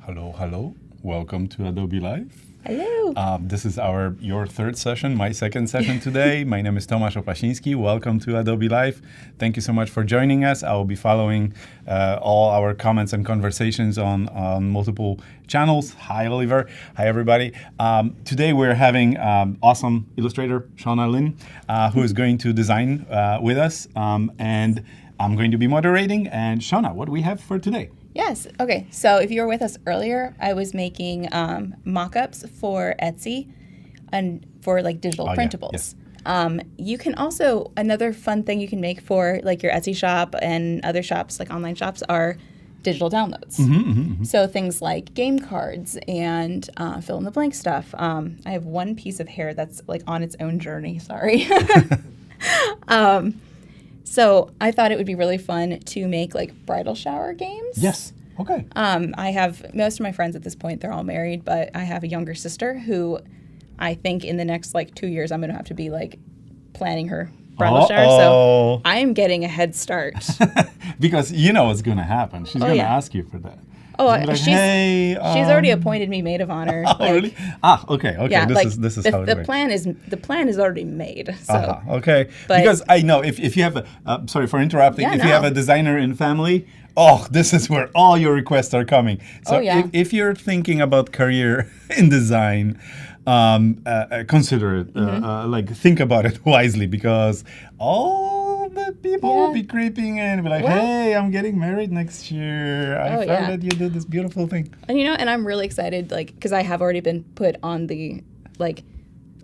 Hello, hello. Welcome to Adobe Live. Hello. This is your third session, my second session today. My name is Tomasz. Welcome to Adobe Live. Thank you so much for joining us. I will be following all our comments and conversations on multiple channels. Hi, Oliver. Hi, everybody. Today we're having awesome illustrator, Shauna Lynn, who is going to design with us. And I'm going to be moderating. And Shauna, what do we have for today? Yes. Okay. So if you were with us earlier, I was making mock-ups for Etsy and for like digital printables. Yeah. You can also, another fun thing you can make for like your Etsy shop and other shops, like online shops, are digital downloads. So things like game cards and fill in the blank stuff. I have one piece of hair that's like on its own journey. Sorry. So I thought it would be really fun to make like bridal shower games. Yes. Okay. I have most of my friends at this point, they're all married, but I have a younger sister who I think in the next like 2 years I'm going to have to be like planning her bridal shower. So I am getting a head start. Because you know what's going to happen. She's going to ask you for that. Oh, like, she's hey, already appointed me maid of honor. Oh, like, really? Okay. Yeah, This is how it works. The plan is already made. So. Okay. But, because I know if you have sorry for interrupting. Yeah, if you have a designer in family, this is where all your requests are coming. So if you're thinking about career in design, consider it. Like think about it wisely, because all the people will be creeping in and be like, hey, I'm getting married next year. I found that you did this beautiful thing. And and I'm really excited, like, because I have already been put on the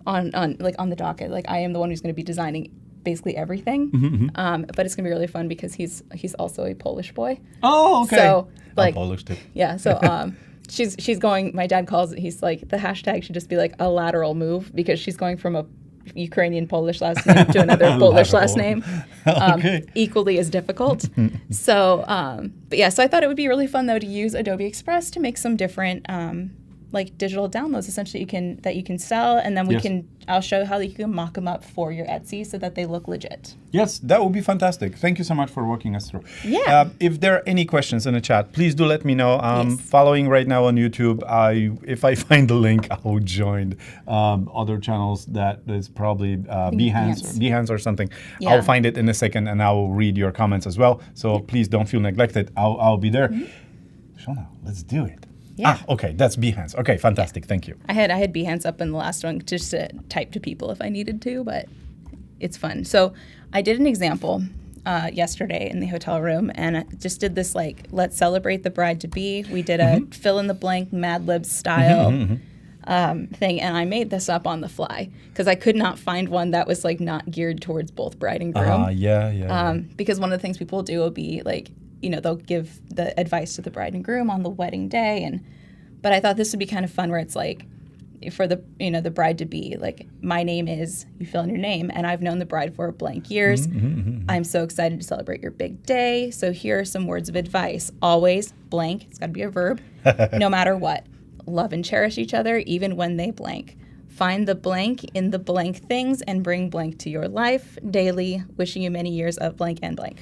on the docket. Like, I am the one who's going to be designing basically everything. But it's going to be really fun because he's also a Polish boy. Oh, okay. So like Polish too. Yeah. So she's going. My dad calls it. He's like, the hashtag should just be like a lateral move, because she's going from a Ukrainian Polish last name to another Polish last name, equally as difficult. So, but yeah, so I thought it would be really fun though to use Adobe Express to make some different like digital downloads, essentially that you can sell, and then I'll show how you can mock them up for your Etsy so that they look legit. Yes, that would be fantastic. Thank you so much for walking us through. Yeah. If there are any questions in the chat, please do let me know. Following right now on YouTube, if I find the link, I will join other channels. That is probably Behance or something. Yeah. I'll find it in a second, and I will read your comments as well. So please don't feel neglected. I'll be there. Shauna, let's do it. Yeah. Okay, that's Behance. Okay, fantastic. Thank you. I had Behance up in the last one just to type to people if I needed to, but it's fun. So I did an example yesterday in the hotel room, and I just did this like, let's celebrate the bride-to-be. We did a fill-in-the-blank Mad Lib style thing, and I made this up on the fly because I could not find one that was like not geared towards both bride and groom. Because one of the things people do will be like, they'll give the advice to the bride and groom on the wedding day, but I thought this would be kind of fun where it's like, for the the bride to be like, my name is, you fill in your name, and I've known the bride for blank years. I'm so excited to celebrate your big day. So here are some words of advice. Always blank. It's got to be a verb. No matter what. Love and cherish each other even when they blank. Find the blank in the blank things and bring blank to your life daily. Wishing you many years of blank and blank.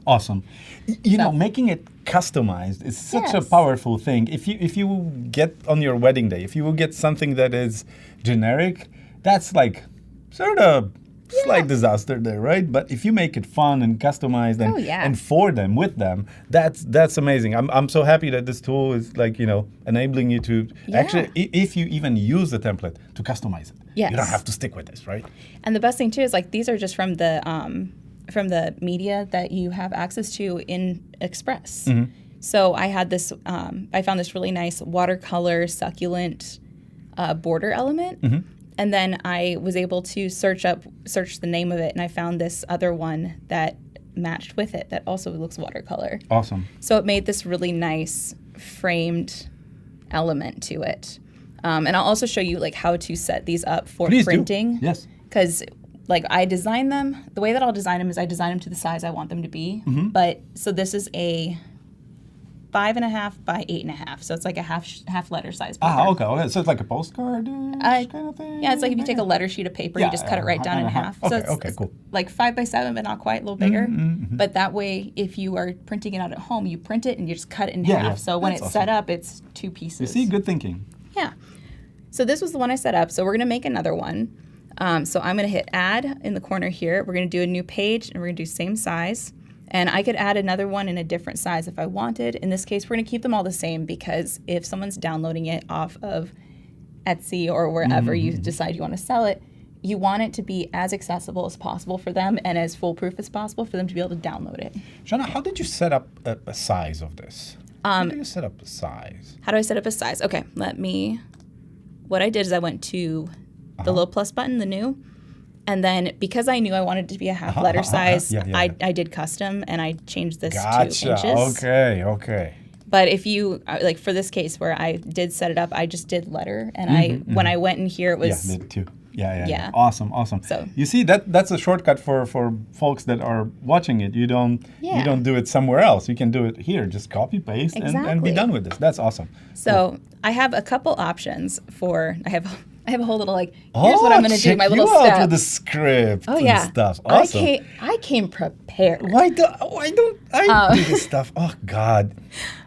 Awesome. You know, making it customized is such a powerful thing. If you get on your wedding day, if you will get something that is generic, that's like sort of slight disaster there, right? But if you make it fun and customized and for them, with them, that's amazing. I'm so happy that this tool is like, enabling you to actually, if you even use the template, to customize it. Yes. You don't have to stick with this, right? And the best thing too is like, these are just from the media that you have access to in Express. So I had this, I found this really nice watercolor succulent border element. And then I was able to search the name of it, and I found this other one that matched with it that also looks watercolor. Awesome. So it made this really nice framed element to it. And I'll also show you like how to set these up for printing. Yes. Because like I design them, the way that I'll design them is I design them to the size I want them to be. But so this is 5.5 by 8.5. So it's like a half letter size paper. Okay. So it's like a postcard kind of thing? Yeah, it's like if you take a letter sheet of paper, you just cut it right down in half. So it's cool. like 5 by 7, but not quite, a little bigger. But that way, if you are printing it out at home, you print it and you just cut it in half. Yeah. So when That's it's set up, it's 2 pieces. You see, good thinking. Yeah. So this was the one I set up. So we're going to make another one. So I'm going to hit add in the corner here. We're going to do a new page and we're going to do same size. And I could add another one in a different size if I wanted. In this case, we're going to keep them all the same because if someone's downloading it off of Etsy or wherever you decide you want to sell it, you want it to be as accessible as possible for them and as foolproof as possible for them to be able to download it. Shauna, how did you set up a size of this? How do you set up a size? How do I set up a size? Okay, what I did is I went to the little plus button, the new, and then because I knew I wanted it to be a half letter size, I did custom and I changed this to inches. Okay. But if you, like for this case where I did set it up, I just did letter and when I went in here it was... Yeah, did too. Yeah. Awesome. So you see that's a shortcut for folks that are watching it. You don't do it somewhere else. You can do it here. Just copy paste and be done with this. That's awesome. So I have a couple options for I have a whole little here's what I'm going to do. My little steps. Out with the script and stuff. Awesome. I came prepared. Why don't I do this stuff? Oh God,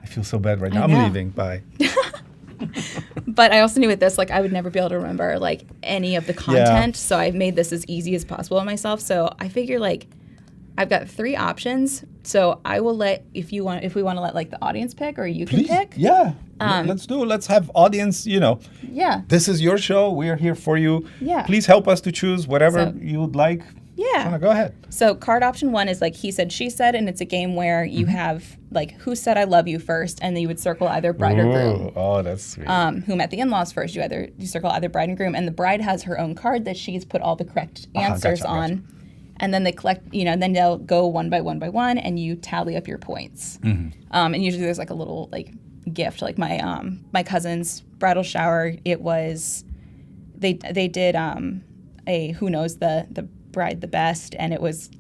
I feel so bad right now. I'm leaving. Bye. But I also knew with this, I would never be able to remember any of the content. So I made this as easy as possible on myself. So I figure I've got 3 options. So I will if we want to let the audience pick or you can pick. Yeah. Let's do it. Let's have audience, Yeah. This is your show. We are here for you. Yeah. Please help us to choose whatever you would like. Yeah. Shauna, go ahead. So card option 1 is he said, she said, and it's a game where you have who said I love you first, and then you would circle either bride or groom. Oh, that's sweet. Who met the in-laws first, you circle either bride and groom, and the bride has her own card that she's put all the correct answers on. And then they collect, then they'll go one by one, and you tally up your points. And usually there's a little gift, my cousin's bridal shower. It was they did a who knows the bride the best, and it was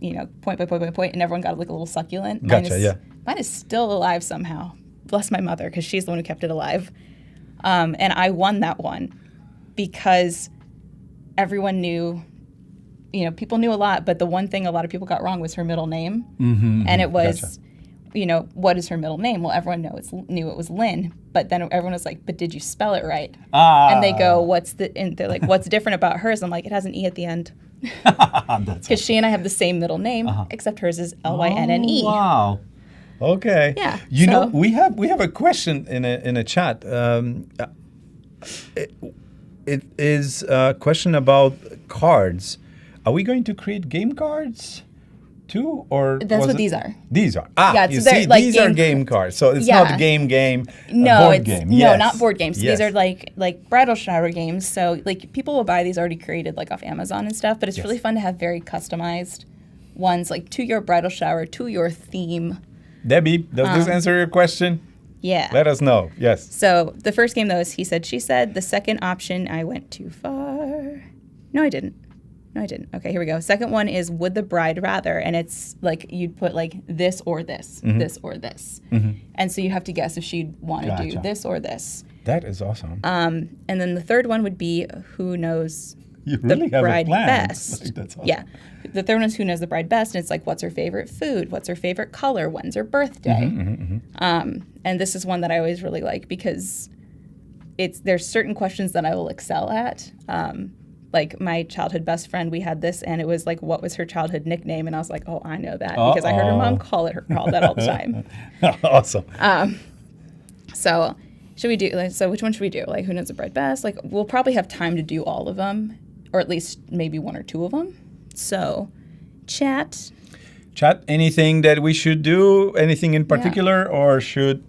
point by point, and everyone got a little succulent. Mine is still alive somehow. Bless my mother, because she's the one who kept it alive. And I won that one because everyone knew. People knew a lot, but the one thing a lot of people got wrong was her middle name. And it was, what is her middle name? Well, everyone knew it was Lynn, but then everyone was like, but did you spell it right? And they go, and they're like, what's different about hers? I'm like, it has an E at the end. Because she and I have the same middle name, except hers is Lynne. Wow. Okay. Yeah. We have a question in a chat. It is a question about cards. Are we going to create game cards too, or that's what these are? These are you see, these are game cards. So it's not game. No, board game. No, not board games. Yes. These are like bridal shower games. So people will buy these already created off Amazon and stuff. But it's really fun to have very customized ones to your bridal shower, to your theme. Debbie, does this answer your question? Yeah. Let us know. Yes. So the first game though is he said, she said. The second option, I went too far. No, I didn't. Okay, here we go. Second one is would the bride rather, and it's you'd put this or this, this or this, and so you have to guess if she'd want to do this or this. That is awesome. And then the third one would be who knows the bride best. That's awesome. Yeah, the third one is who knows the bride best, and it's what's her favorite food, what's her favorite color, when's her birthday. And this is one that I always really like because there's certain questions that I will excel at. My childhood best friend, we had this, and it was what was her childhood nickname? And I was like, oh, I know that because I heard her mom call that all the time. Awesome. So should we do, so which one should we do? Who knows the bride best? We'll probably have time to do all of them, or at least maybe 1 or 2 of them. So chat, anything that we should do, anything in particular, or should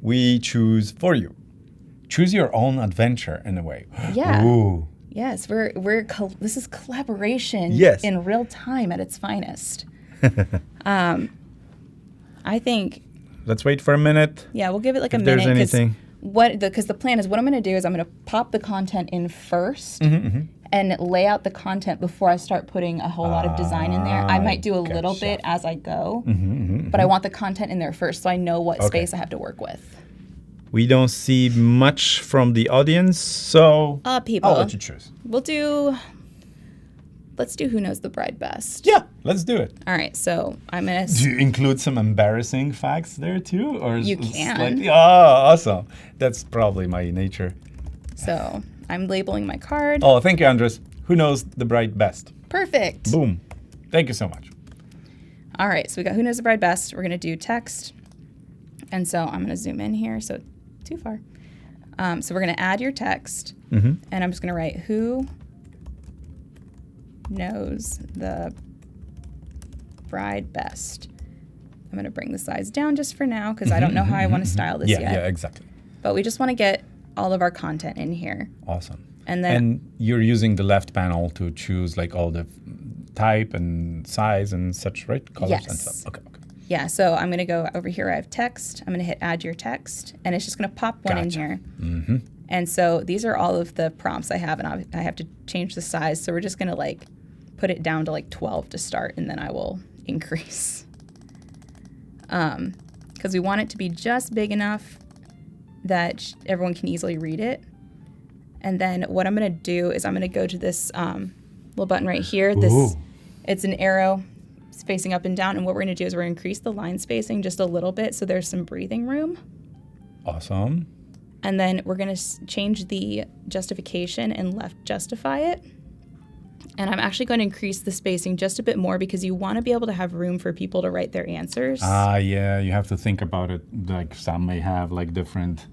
we choose for you? Choose your own adventure in a way. Yeah. Ooh. Yes, this is collaboration in real time at its finest. I think. Let's wait for a minute. Yeah, we'll give it a minute. There's anything. Because the plan is what I'm going to do is I'm going to pop the content in first and lay out the content before I start putting a whole lot of design in there. I might do a little bit as I go, but I want the content in there first so I know what space I have to work with. We don't see much from the audience, so People. I'll let you choose. Let's do Who Knows the Bride Best. Yeah, let's do it. All right, so I'm going to... Do you include some embarrassing facts there too? Or You can. Slightly? Oh, awesome. That's probably my nature. So I'm labeling my card. Oh, thank you, Andres. Who knows the bride best? Perfect. Boom. Thank you so much. All right, so we got Who Knows the Bride Best. We're going to do text. And so I'm going to zoom in here, so too far. So we're going to add your text, and I'm just going to write Who Knows the Bride Best. I'm going to bring the size down just for now because I don't know how I want to style this yet. Yeah, exactly. But we just want to get all of our content in here. Awesome. And then And you're using the left panel to choose like all the type and size and such, right? Colors and Yes. stuff. Okay. yeah, so I'm going to go over here. I have text. I'm going to hit add your text, and it's just going to pop one in Gotcha. here. And so these are all of the prompts I have, and I have to change the size. So we're just going to like put it down to like 12 to start, and then I will increase. Because we want it to be just big enough that everyone can easily read it. And then what I'm going to do is I'm going to go to this little button right here. Ooh. It's an arrow facing up and down. And what we're going to do is we're going to increase the line spacing just a little bit so there's some breathing room. Awesome. And then we're going to change the justification and left justify it. And I'm actually going to increase the spacing just a bit more because you want to be able to have room for people to write their answers. Yeah, you have to think about it. Like some may have like different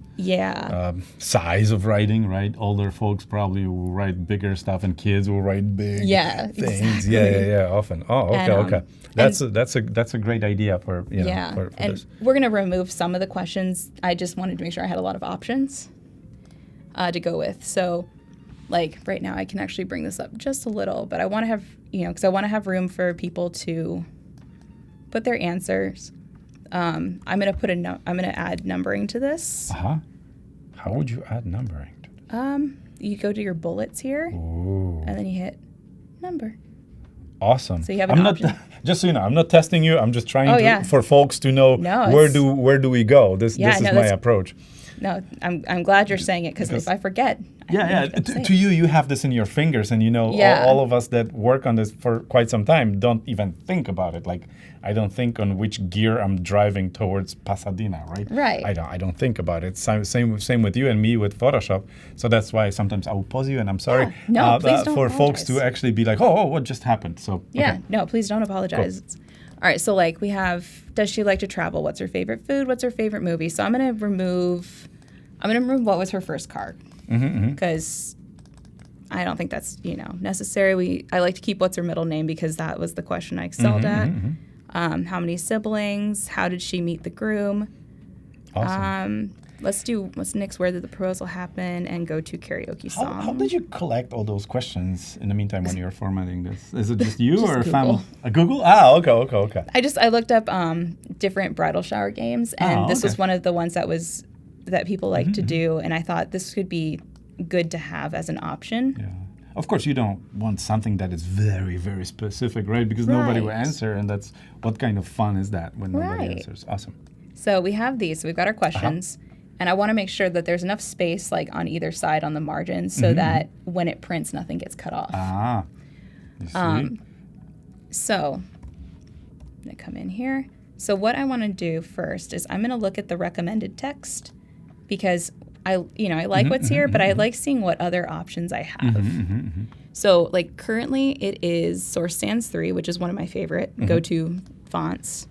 size of writing, right? Older folks probably will write bigger stuff, and kids will write big things. Exactly. Yeah, often. Oh, okay, And, okay. That's a great idea for for and this. we're going to remove some of the questions. I just wanted to make sure I had a lot of options to go with. So, like right now, I can actually bring this up just a little, but I want to have because I want to have room for people to put their answers. I'm going to add numbering to this. How would you add numbering to this? You go to your bullets here, Ooh. and then you hit number. Awesome. So you have an option. Just so you know, I'm not testing you. I'm just trying for folks to know No, where do we go. This is my approach. No, I'm glad you're saying it because if I forget. To you have this in your fingers, and all of us that work on this for quite some time don't even think about it. Like I don't think on which gear I'm driving towards Pasadena, right? Right. I don't think about it. Same with you and me with Photoshop. So that's why sometimes I will pause you, and I'm sorry. Yeah. No, please don't for apologize. folks to actually be like, oh, what just happened? So Yeah, okay. no, please don't apologize. Cool. All right, so like we have, does she like to travel? What's her favorite food? What's her favorite movie? So I'm gonna remove what was her first car, because I don't think that's necessary. I like to keep what's her middle name because that was the question I excelled at. How many siblings? How did she meet the groom? Awesome. Let's nix where did the proposal happen and go to karaoke song. How did you collect all those questions in the meantime when you're formatting this? Is it just you Just or Google. family? Google? Okay. I looked up different bridal shower games, and this was one of the ones that people like to do, and I thought this could be good to have as an option. Yeah. Of course, you don't want something that is very, very specific, right? Because nobody will Right. answer, and that's what kind of fun is that when nobody Right. answers? Awesome. So we have these. So we've got our questions, and I want to make sure that there's enough space like on either side on the margins so that when it prints, nothing gets cut off. You see? So I'm going to come in here. So what I want to do first is I'm going to look at the recommended text because I like what's here, but I like seeing what other options I have. So like currently it is Source Sans 3, which is one of my favorite go-to fonts.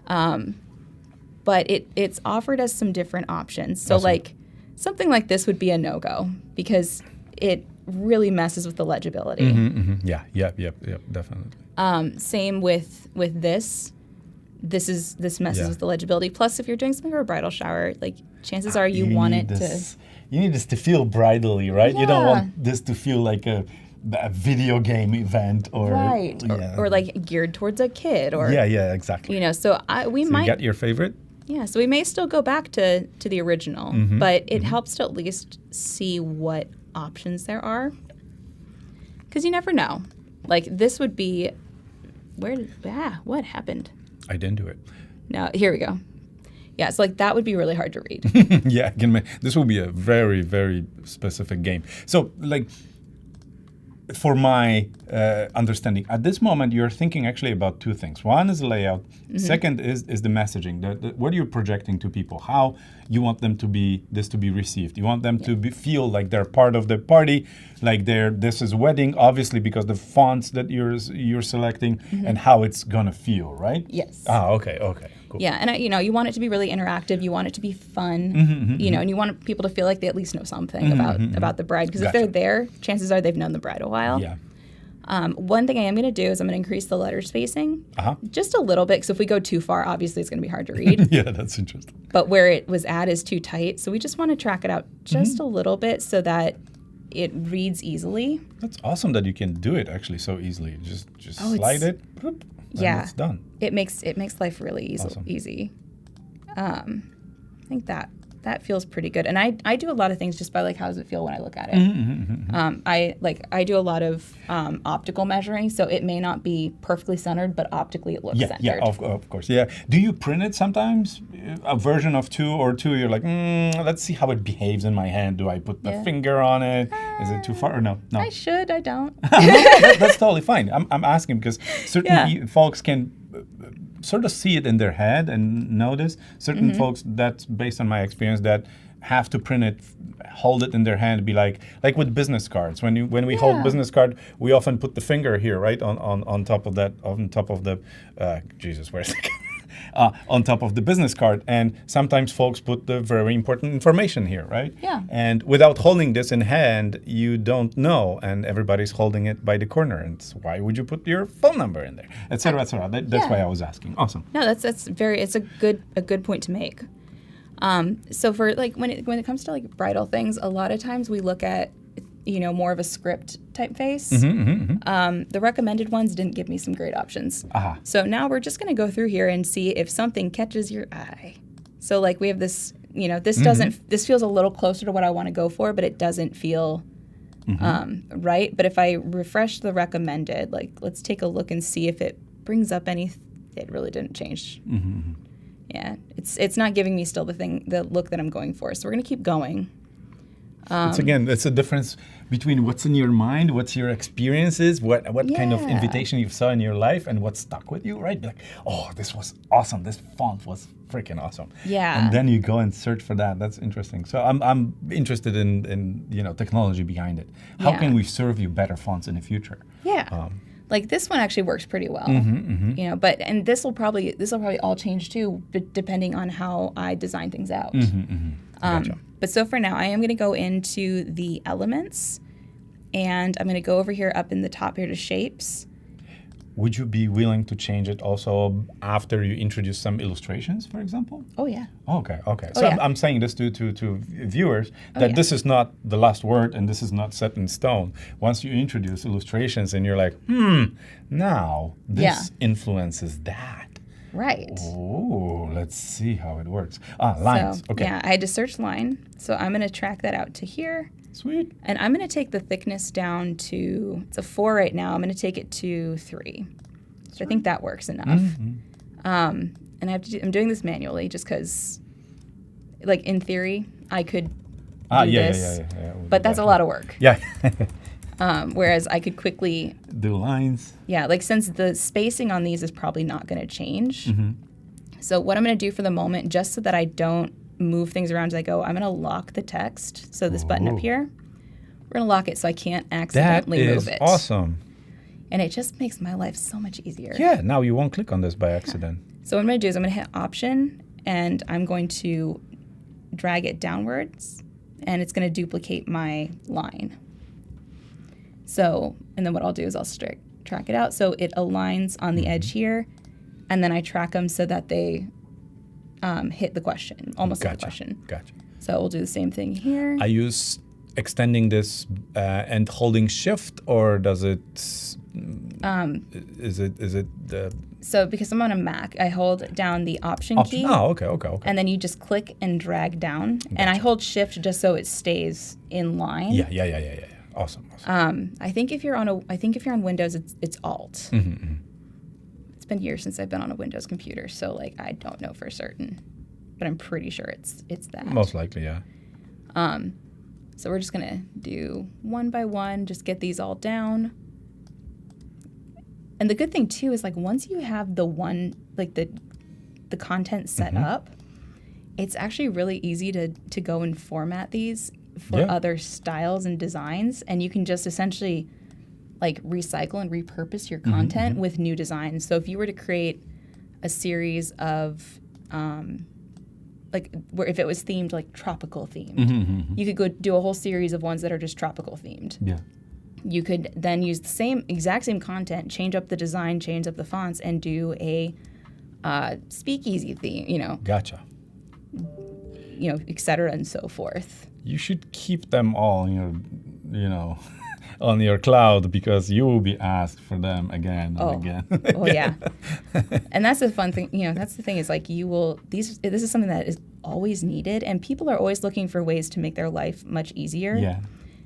But it's offered us some different options. So Awesome. like something like this would be a no-go because it really messes with the legibility. Yeah, definitely. Same with this. This messes with the legibility. Plus, if you're doing something for a bridal shower, like chances are you want it to. You need this to feel bridally, right? You don't Yeah. want this to feel like a video game event or or like geared towards a kid or yeah, exactly. So we might You got your favorite? so we may still go back to the original, but it helps to at least see what options there are because you never know. Like this would be what happened? I didn't do it. Now, here we go. Yeah, so like that would be really hard to read. Yeah, this will be a very, very specific game. So, like, for my understanding, at this moment, you're thinking actually about two things. One is the layout. Second is the messaging. What are you projecting to people? How you want them to be received? You want them to feel like they're part of the party, like this is a wedding, obviously because the fonts that you're selecting and how it's gonna feel, right? Yes. Okay, cool. Yeah, and you want it to be really interactive. You want it to be fun. And you want people to feel like they at least know something about the bride. Because if they're there, chances are they've known the bride a while. Yeah. One thing I am going to do is I'm going to increase the letter spacing just a little bit. Because if we go too far, obviously it's going to be hard to read. Yeah, that's interesting. But where it was at is too tight. So we just want to track it out just a little bit so that it reads easily. That's awesome that you can do it actually so easily. Just slide it. Whoop, and it's done. It makes life really easy. I think that feels pretty good. And I do a lot of things just by like how does it feel when I look at it. I do a lot of optical measuring, so it may not be perfectly centered, but optically it looks centered. Yeah, of course. Yeah. Do you print it sometimes? A version of two, you're like, let's see how it behaves in my hand. Do I put the finger on it? Is it too far or no? I should. I don't. That's totally fine. I'm asking because certain folks can sort of see it in their head and notice. Certain folks, that's based on my experience, that have to print it, hold it in their hand, be like with business cards. When we hold business card, we often put the finger here, right, on top of that, on top of the, Jesus, where's the on top of the business card. And sometimes folks put the very important information here, right? Yeah. And without holding this in hand, you don't know, and everybody's holding it by the corner. And why would you put your phone number in there, et cetera, et cetera? That's why I was asking. Awesome. No, it's a good point to make. So for like when it comes to like bridal things, a lot of times we look at more of a script typeface. The recommended ones didn't give me some great options. So now we're just going to go through here and see if something catches your eye. So like we have this, this feels a little closer to what I want to go for, but it doesn't feel right. But if I refresh the recommended, like let's take a look and see if it brings up any. It really didn't change. Yeah, it's not giving me still the look that I'm going for. So we're going to keep going. It's a difference between what's in your mind, what's your experiences, what kind of invitation you saw in your life, and what stuck with you, right? Like, oh, this was awesome. This font was freaking awesome. Yeah. And then you go and search for that. That's interesting. So I'm interested in technology behind it. How can we serve you better fonts in the future? Yeah. Like this one actually works pretty well, but this will probably all change too, depending on how I design things out. Gotcha. But so for now, I am going to go into the elements, and I'm going to go over here up in the top here to shapes. Would you be willing to change it also after you introduce some illustrations, for example? Oh, yeah. Okay. So I'm saying this to viewers, that this is not the last word and this is not set in stone. Once you introduce illustrations and you're like, now this influences that. Right. Oh, let's see how it works. Lines. So, okay. Yeah, I had to search line. So I'm going to track that out to here. Sweet. And I'm going to take the thickness down to, it's a 4 right now. I'm going to take it to 3. So I think that works enough. And I'm doing this manually just because, like in theory, I could do this. Yeah. But that's a lot of work. Yeah. Whereas I could quickly do lines. Yeah, like since the spacing on these is probably not going to change. So what I'm going to do for the moment, just so that I don't move things around as I go, I'm going to lock the text. So this button up here, we're going to lock it so I can't accidentally move it. That is awesome. And it just makes my life so much easier. Yeah, now you won't click on this by accident. So what I'm going to do is I'm going to hit Option, and I'm going to drag it downwards, and it's going to duplicate my line. So, and then what I'll do is I'll track it out so it aligns on the edge here, and then I track them so that they hit the question, almost hit the question. Gotcha. So we'll do the same thing here. I use extending this and holding Shift, or does it? Is it the? So because I'm on a Mac, I hold down the Option key. Oh, okay. And then you just click and drag down, and I hold Shift just so it stays in line. Yeah. Awesome. I think if you're on Windows, it's Alt. it's been years since I've been on a Windows computer, so like I don't know for certain, but I'm pretty sure it's that. Most likely, yeah. So we're just gonna do one by one, just get these all down. And the good thing too is like once you have the one, like the content set up, it's actually really easy to go and format these for other styles and designs, and you can just essentially like recycle and repurpose your content with new designs. So if you were to create a series of like where if it was themed like tropical themed, you could go do a whole series of ones that are just tropical themed. Yeah. You could then use the exact same content, change up the design, change up the fonts, and do a speakeasy theme, Gotcha. Et cetera and so forth. You should keep them all on your cloud, because you will be asked for them again and again. Oh yeah. And that's the fun thing, that's the thing is like this is something that is always needed, and people are always looking for ways to make their life much easier. Yeah.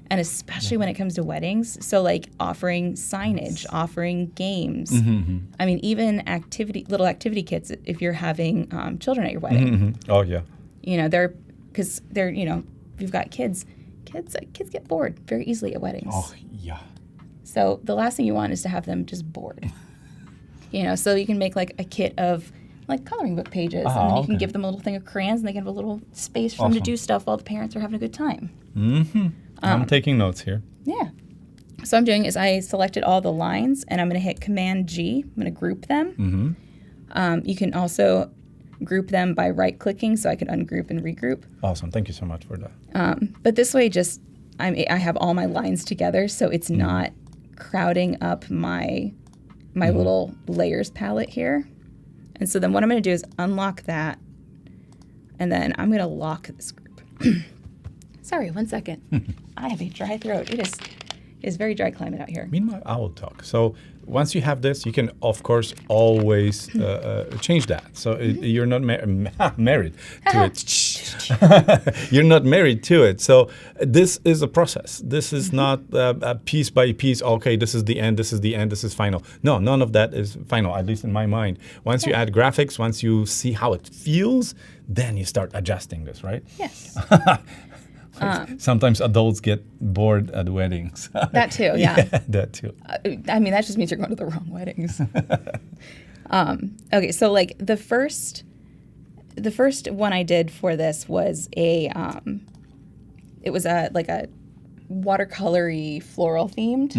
And especially when it comes to weddings. So like offering signage, offering games. I mean, even little activity kits if you're having children at your wedding. Oh yeah. Because they're, if you've got kids get bored very easily at weddings. Oh yeah. So the last thing you want is to have them just bored. So you can make like a kit of like coloring book pages, and then you can give them a little thing of crayons, and they can have a little space for them to do stuff while the parents are having a good time. I'm taking notes here. Yeah. So what I'm doing is I selected all the lines, and I'm going to hit Command G. I'm going to group them. You can also group them by right-clicking, so I can ungroup and regroup. Awesome. Thank you so much for that. But this way, I have all my lines together, so it's not crowding up my little layers palette here. And so then what I'm going to do is unlock that, and then I'm going to lock this group. Sorry, 1 second. I have a dry throat. It is very dry climate out here. Meanwhile, I will talk. So once you have this, you can, of course, always change that. So you're not married to it. You're not married to it. So this is a process. This is not piece by piece. Okay, this is the end. This is the end. This is final. No, none of that is final, at least in my mind. Once you add graphics, once you see how it feels, then you start adjusting this, right? Yes. Sometimes adults get bored at weddings. That too, yeah. That too. I mean, that just means you're going to the wrong weddings. Okay, so like the first one I did for this was it was a watercolory floral themed.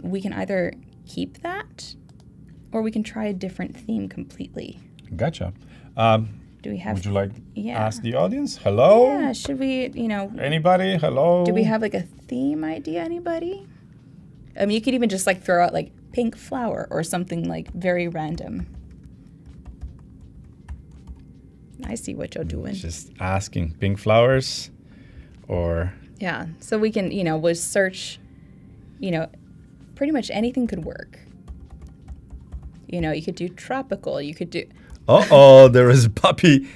We can either keep that, or we can try a different theme completely. Gotcha. Do we have? Would you like ask the audience? Hello? Yeah, should we, Anybody? Hello? Do we have like a theme idea, anybody? I mean, you could even just like throw out like pink flower or something like very random. I see what you're doing. Just asking pink flowers or... Yeah, so we can, we'll search, pretty much anything could work. You could do tropical, you could do... Uh-oh, there is a puppy.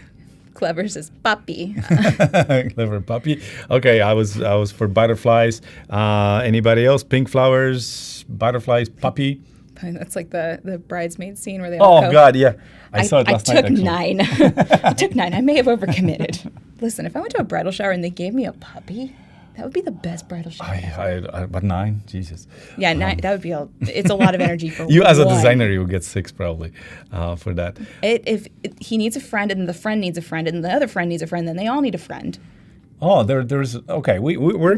Clever says puppy. Clever puppy. Okay, I was for butterflies. Anybody else? Pink flowers, butterflies, puppy. That's like the bridesmaid scene where they all God, yeah. I saw it last night. I took 9. I took 9. I may have overcommitted. Listen, if I went to a bridal shower and they gave me a puppy, that would be the best bridal shower. But 9? Jesus. Yeah, 9. That would be it's a lot of energy for you one. As a designer, you would get 6 probably for that. If he needs a friend, and the friend needs a friend, and the other friend needs a friend, then they all need a friend. Oh, there's okay. We're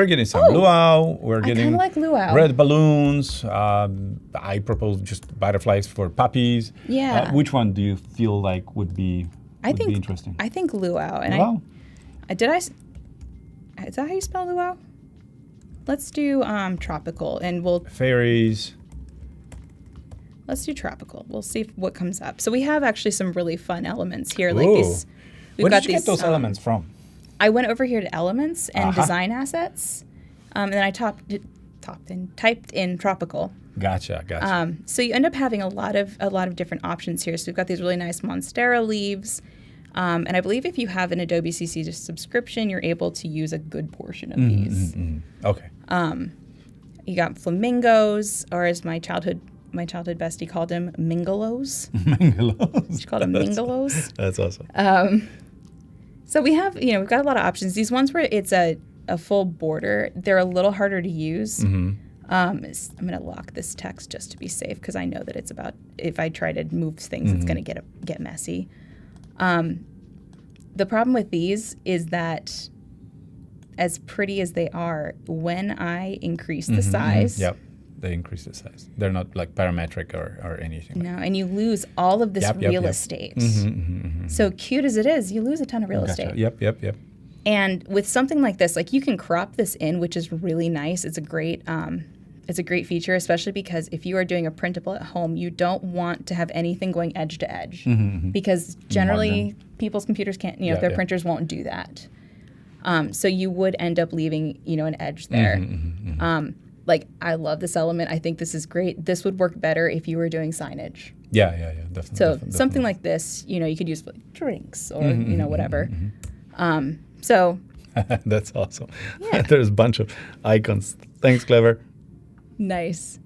getting some luau. We're getting kind of like luau. Red balloons. I propose just butterflies for puppies. Yeah. Which one do you feel like would be interesting? I think luau. And luau? Is that how you spell luau? Let's do tropical, and we'll fairies. Let's do tropical. We'll see what comes up. So we have actually some really fun elements here. Ooh. Like these. Where did you get those elements from? I went over here to Elements and Design Assets, and then I typed in tropical. Gotcha. So you end up having a lot of different options here. So we've got these really nice Monstera leaves, and I believe if you have an Adobe CC subscription, you're able to use a good portion of these. Okay. You got flamingos, or as my childhood my childhood bestie called him Mingalos. Mangalos. She called him Mingalos. That's awesome. So we have, we've got a lot of options. These ones where it's a full border, they're a little harder to use. I'm going to lock this text just to be safe because I know that it's about, if I try to move things, it's going to get messy. The problem with these is that as pretty as they are, when I increase the size. Yep, they increase the size. They're not like parametric or anything. No, and you lose all of this real estate. So cute as it is, you lose a ton of real estate. Yep. And with something like this, like you can crop this in, which is really nice. It's a great feature, especially because if you are doing a printable at home, you don't want to have anything going edge to edge because generally people's computers can't, their printers won't do that. So you would end up leaving, an edge there. Like, I love this element. I think this is great. This would work better if you were doing signage. Yeah, definitely. So definitely. something like this, you could use for like drinks or, whatever. So. That's awesome. Yeah. There's a bunch of icons. Thanks, Clever. Nice.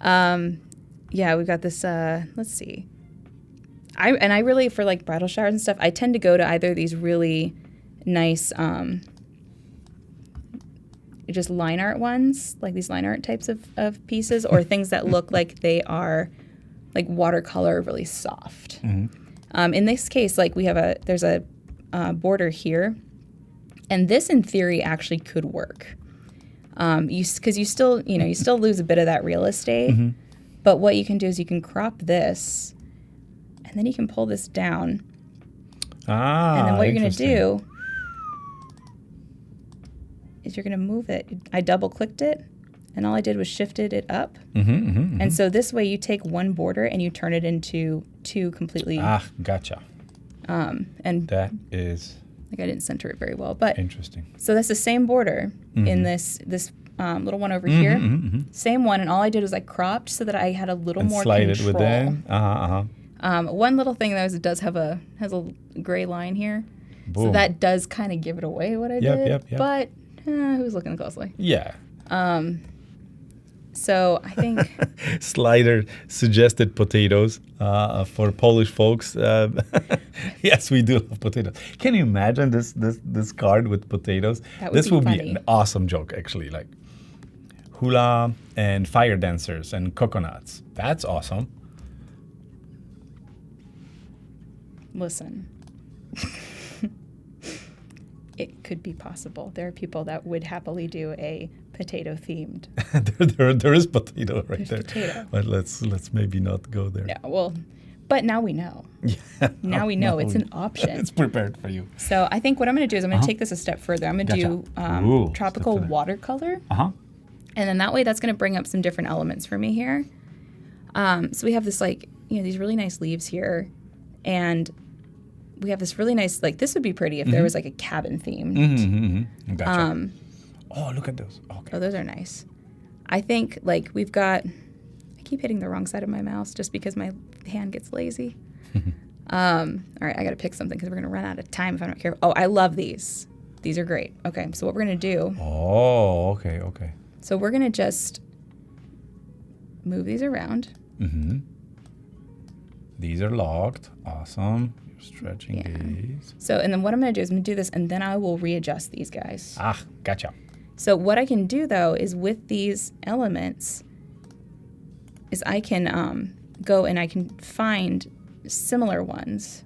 Yeah, we've got this, let's see. I really, for like bridal showers and stuff, I tend to go to either these really nice, just line art ones, like these line art types of pieces, or things that look like they are like watercolor, really soft. In this case, like there's a border here, and this in theory actually could work. Because you still lose a bit of that real estate, but what you can do is you can crop this, and then you can pull this down. And then what you're going to do is you're going to move it. I double clicked it, and all I did was shifted it up. And so this way you take one border and you turn it into two completely. Gotcha. And that is. Like I didn't center it very well, but interesting. So that's the same border in this little one over here. Same one, and all I did was I cropped so that I had a little more slide control. It within. One little thing though is it does have has a gray line here, Boom. So that does kind of give it away what I did. Yep. But who's looking closely? Yeah. So I think Slider suggested potatoes for Polish folks. Yes, we do love potatoes. Can you imagine this card with potatoes? This would be an awesome joke, actually. Like hula and fire dancers and coconuts. That's awesome. Listen. It could be possible. There are people that would happily do a potato themed. there is potato right there. Potato. But let's maybe not go there. Yeah, well, but now we know. Yeah. Now we know it's an option. It's prepared for you. So I think what I'm going to do is I'm going to take this a step further. I'm going to do tropical watercolor. And then that way that's going to bring up some different elements for me here. So we have this these really nice leaves here. And we have this really nice, this would be pretty if there was like a cabin theme. Gotcha. Oh, look at those. Okay. Oh, those are nice. I think we've got, I keep hitting the wrong side of my mouse just because my hand gets lazy. All right, I got to pick something because we're going to run out of time if I'm not careful. Oh, I love these. These are great. Okay, so what we're going to do. Oh, okay. So we're going to just move these around. These are locked. Awesome. You're stretching these. So, and then what I'm going to do is I'm going to do this, and then I will readjust these guys. Gotcha. So what I can do, though, is with these elements, is I can go and I can find similar ones.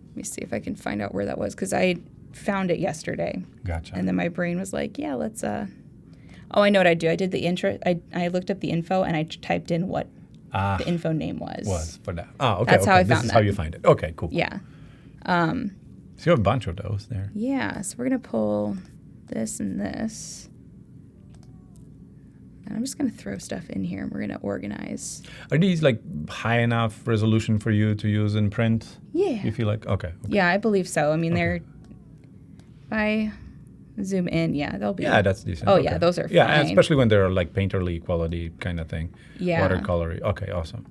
Let me see if I can find out where that was, because I found it yesterday. Gotcha. And then my brain was like, yeah, let's... Oh, I know what I do. I did the intro. I looked up the info, and I typed in what the info name was. For that. Oh, okay. That's how I found that. This is how you find it. Okay, cool. Yeah. So you have a bunch of those there. Yeah, so we're going to pull this and this. And I'm just going to throw stuff in here, and we're going to organize. Are these high enough resolution for you to use in print? Yeah. You feel like, okay. Yeah, I believe so. I mean, they're, if I zoom in, they'll be. Yeah, that's decent. Oh, yeah, those are fine. Yeah, especially when they're painterly quality kind of thing. Yeah. Watercolory. Okay, awesome.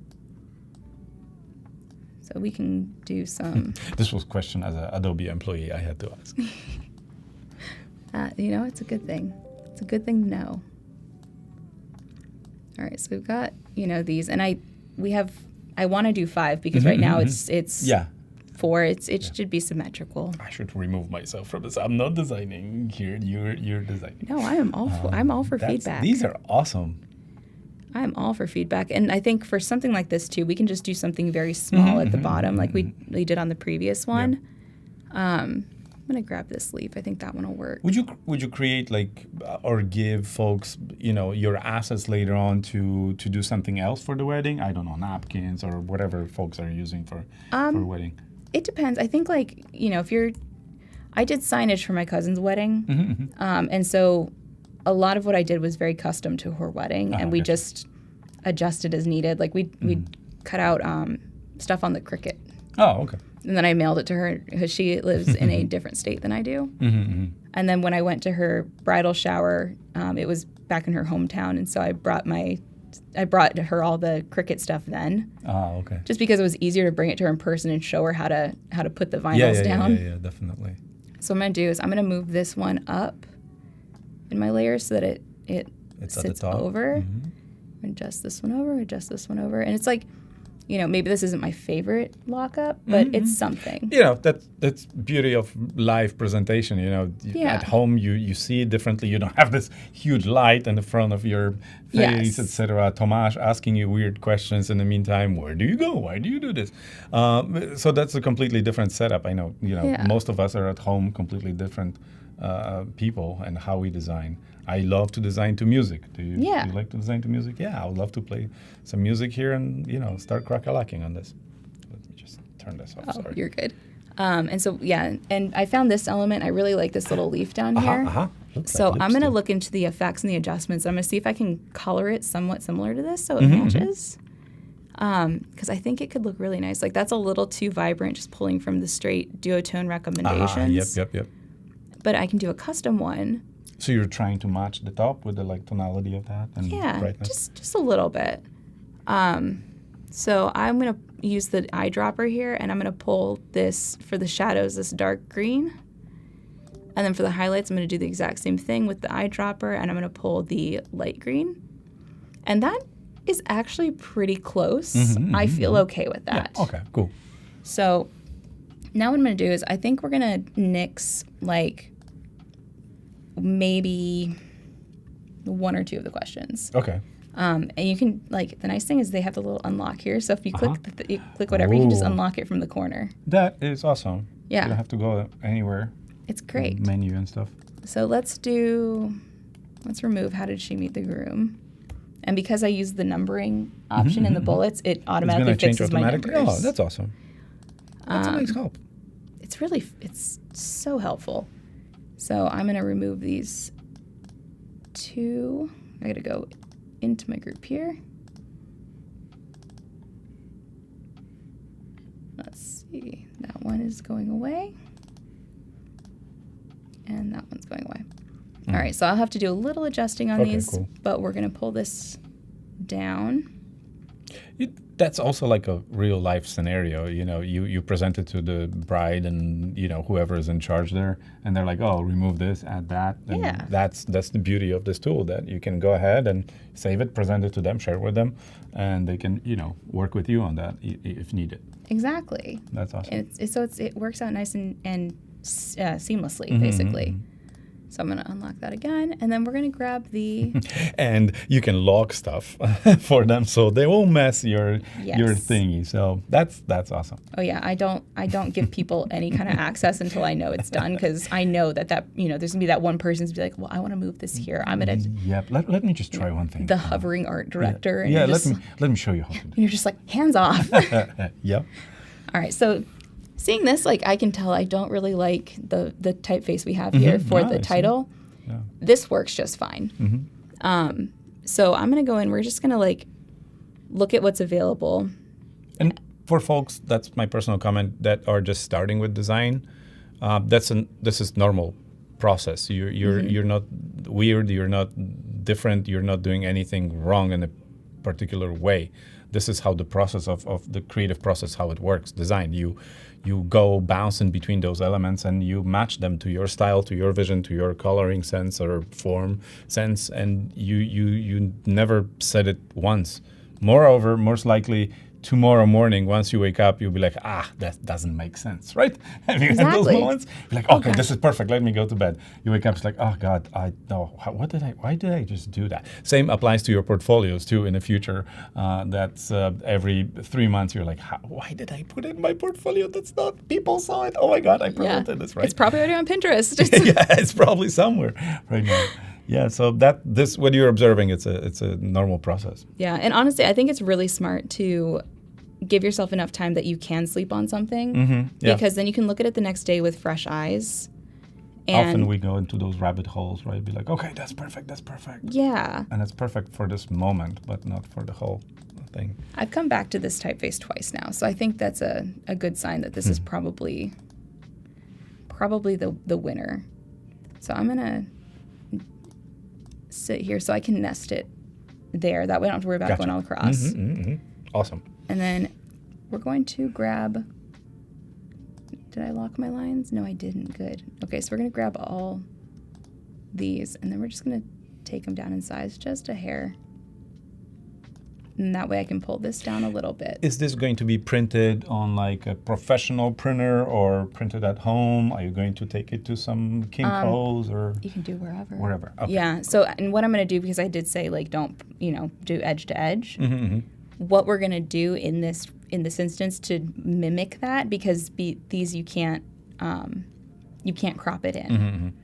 So we can do some. This was a question as an Adobe employee I had to ask. It's a good thing. It's a good thing to know. All right, so we've got, these, and I want to do 5 because right now it's 4. It should be symmetrical. I should remove myself from this. I'm not designing here. You're designing. No, I'm all for feedback. These are awesome. I'm all for feedback, and I think for something like this too, we can just do something very small at the bottom, like we did on the previous one. I'm gonna grab this leaf. I think that one will work. Would you create or give folks your assets later on to do something else for the wedding? I don't know, napkins or whatever folks are using for wedding. It depends. I think I did signage for my cousin's wedding, and so a lot of what I did was very custom to her wedding, and we just adjusted as needed. Like we cut out stuff on the Cricut. Oh, okay. And then I mailed it to her because she lives in a different state than I do. And then when I went to her bridal shower, it was back in her hometown, and so I brought her all the Cricut stuff then. Oh, okay. Just because it was easier to bring it to her in person and show her how to put the vinyls down. Yeah, definitely. So what I'm gonna do is I'm gonna move this one up in my layers so that it sits over. Adjust this one over, and it's like, maybe this isn't my favorite lockup, but it's something. That's beauty of live presentation. At home you see it differently. You don't have this huge light in the front of your face, etc. Tomasz asking you weird questions in the meantime. Where do you go? Why do you do this? So that's a completely different setup. I know. Most of us are at home, completely different people and how we design. I love to design to music. Do you like to design to music? Yeah, I would love to play some music here and start crack-a-lacking on this. Let me just turn this off. Sorry. You're good. And so and I found this element. I really like this little leaf down here. So I'm going to look into the effects and the adjustments. I'm going to see if I can color it somewhat similar to this so it matches. Because I think it could look really nice. Like that's a little too vibrant, just pulling from the straight duotone recommendations. Yep. But I can do a custom one. So you're trying to match the top with the tonality of that and brightness? just a little bit. So I'm going to use the eyedropper here, and I'm going to pull this for the shadows, this dark green. And then for the highlights, I'm going to do the exact same thing with the eyedropper, and I'm going to pull the light green. And that is actually pretty close. I feel okay with that. Yeah. Okay, cool. So now what I'm going to do is I think we're going to nix maybe 1 or 2 of the questions. Okay. And you can the nice thing is they have the little unlock here. So if you you click whatever, you can just unlock it from the corner. That is awesome. Yeah. You don't have to go anywhere. It's great. Menu and stuff. So let's remove how did she meet the groom. And because I use the numbering option in the bullets, it automatically fixes my numbers. Oh, that's awesome. That's a nice help. It's so helpful. So I'm going to remove these 2. I got to go into my group here. Let's see. That one is going away. And that one's going away. All right, so I'll have to do a little adjusting on these, cool. But we're going to pull this down. That's also like a real life scenario. You present it to the bride and whoever is in charge there, and they're like, "Oh, remove this, add that." And that's the beauty of this tool, that you can go ahead and save it, present it to them, share it with them, and they can work with you on that if needed. Exactly. That's awesome. And it works out nice and seamlessly, basically. So I'm going to unlock that again, and then we're going to grab the... And you can log stuff for them, so they won't mess your thingy. So that's awesome. Oh yeah, I don't give people any kind of access until I know it's done, because I know that there's going to be that one person who's be like, well, I want to move this here. I'm going to... Yep. Let me just try one thing. The hovering art director. Yeah. And let me show you how to do it. And you're just like, hands off. Yep. All right. So seeing this, I can tell I don't really like the typeface we have here for the title. Yeah. This works just fine. So I'm going to go in. We're just going to look at what's available. And for folks, that's my personal comment, that are just starting with design, this is normal process. You're not weird. You're not different. You're not doing anything wrong in a particular way. this is how the process of the creative process, how it works, design. You go bouncing between those elements and you match them to your style, to your vision, to your coloring sense or form sense, and you never said it once. Moreover, most likely, tomorrow morning, once you wake up, you'll be like, that doesn't make sense, right? Have you had those moments? You're like, okay, this is perfect. Let me go to bed. You wake up, it's like, oh God, why did I just do that? Same applies to your portfolios too in the future. That's every 3 months, you're like, why did I put it in my portfolio? That's not, people saw it. Oh my God, I promoted this, right? It's probably already on Pinterest. Yeah, it's probably somewhere right now. Yeah, so this what you're observing, it's a normal process. Yeah, and honestly, I think it's really smart to give yourself enough time that you can sleep on something, because then you can look at it the next day with fresh eyes. And often we go into those rabbit holes, right? Be like, okay, that's perfect. Yeah. And it's perfect for this moment, but not for the whole thing. I've come back to this typeface twice now, so I think that's a good sign that this is probably the winner. So I'm going to sit here so I can nest it there. That way I don't have to worry about going all across. Awesome. And then we're going to grab, did I lock my lines? No, I didn't. Good. Okay, so we're going to grab all these, and then we're just going to take them down in size just a hair. And that way I can pull this down a little bit. Is this going to be printed on like a professional printer or printed at home? Are you going to take it to some Kinko's or? You can do wherever. Wherever. Okay. Yeah. So, and what I'm going to do, because I did say like don't, do edge to edge. What we're going to do in this instance to mimic that, because these you can't crop it in.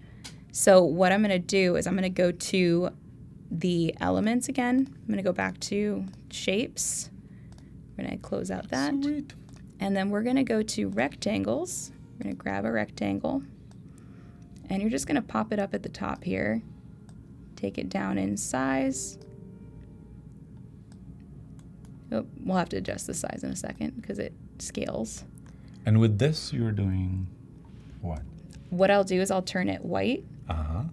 So what I'm going to do is I'm going to go to the elements again. I'm going to go back to shapes. We're going to close out that. Sweet. And then we're going to go to rectangles. We're going to grab a rectangle. And you're just going to pop it up at the top here. Take it down in size. Oh, we'll have to adjust the size in a second because it scales. And with this, you're doing what? What I'll do is I'll turn it white,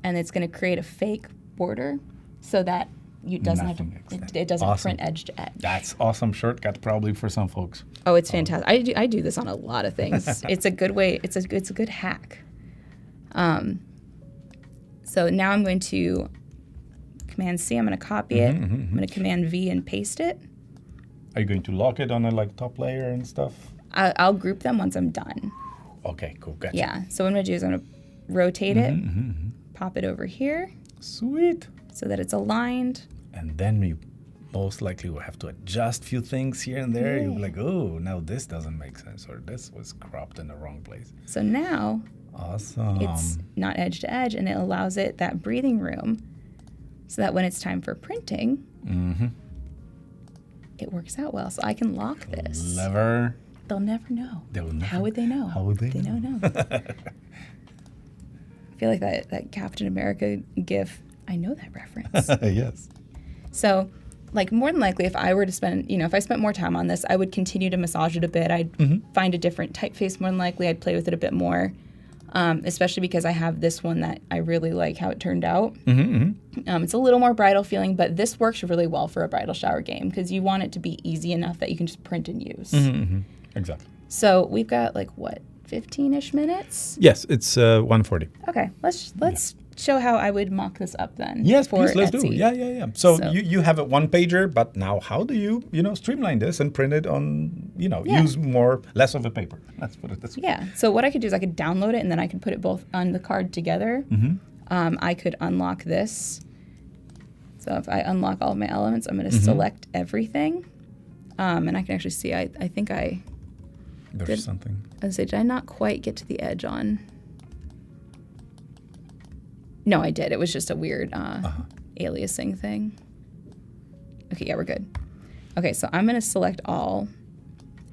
and it's going to create a fake border so that it doesn't Awesome. print edge to edge. That's awesome shortcut probably for some folks. Oh, it's fantastic. I do this on a lot of things. It's a good way. It's a good hack. So now I'm going to Command C. I'm going to copy it. I'm going to Command V and paste it. Are you going to lock it on a top layer and stuff? I'll group them once I'm done. Okay, cool, gotcha. Yeah, so what I'm going to do is I'm going to rotate it, pop it over here. Sweet. So that it's aligned. And then you most likely will have to adjust a few things here and there. You'll be like, oh, now this doesn't make sense, or this was cropped in the wrong place. So now awesome. It's not edge to edge, and it allows it that breathing room so that when it's time for printing, it works out well. So I can lock this. Clever. They'll never know. How would they know? How would they know? Don't know. I feel like that Captain America gif, I know that reference. Yes. So, more than likely, if I were to spend, if I spent more time on this, I would continue to massage it a bit. I'd find a different typeface more than likely. I'd play with it a bit more, especially because I have this one that I really like how it turned out. It's a little more bridal feeling, but this works really well for a bridal shower game because you want it to be easy enough that you can just print and use. Exactly. So we've got 15-ish minutes? Yes, it's 1:40. Okay, let's show how I would mock this up then. Yes, for please, let's Etsy. do. Yeah. So you have a one-pager, but now how do you, streamline this and print it on, use less of a paper? Let's put it this way. Yeah. So what I could do is I could download it and then I could put it both on the card together. I could unlock this. So if I unlock all of my elements, I'm going to select everything. And I can actually see, I think There's something. I was going to say, did I not quite get to the edge on? No, I did. It was just a weird aliasing thing. Okay, yeah, we're good. Okay, so I'm going to select all.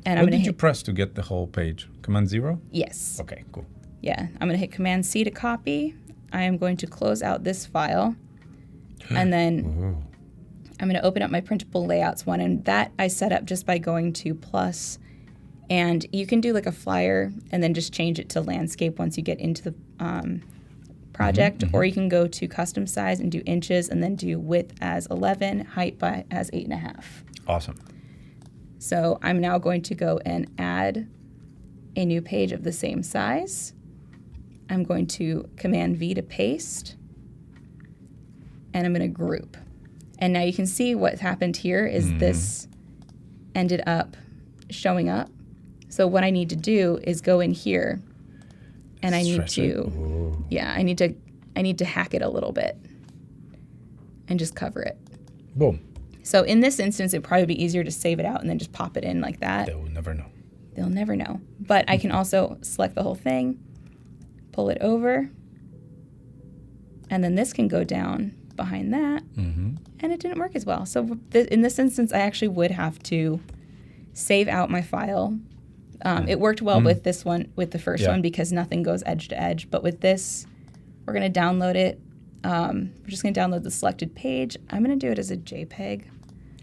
And What did you press to get the whole page? Command 0? Yes. Okay, cool. Yeah, I'm going to hit Command C to copy. I am going to close out this file. And then I'm going to open up my printable layouts one. And that I set up just by going to plus. And you can do a flyer and then just change it to landscape once you get into the project. Or you can go to custom size and do inches and then do width as 11, height as 8.5. Awesome. So I'm now going to go and add a new page of the same size. I'm going to Command V to paste, and I'm going to group. And now you can see what happened here is this ended up showing up. So what I need to do is go in here, and I need to, I need to hack it a little bit and just cover it. Boom. So in this instance, it'd probably be easier to save it out and then just pop it in like that. They will never know. They'll never know. But I can also select the whole thing, pull it over, and then this can go down behind that, and it didn't work as well. So in this instance, I actually would have to save out my file. It worked well with this one, with the first one, because nothing goes edge to edge. But with this, we're going to download it. We're just going to download the selected page. I'm going to do it as a JPEG.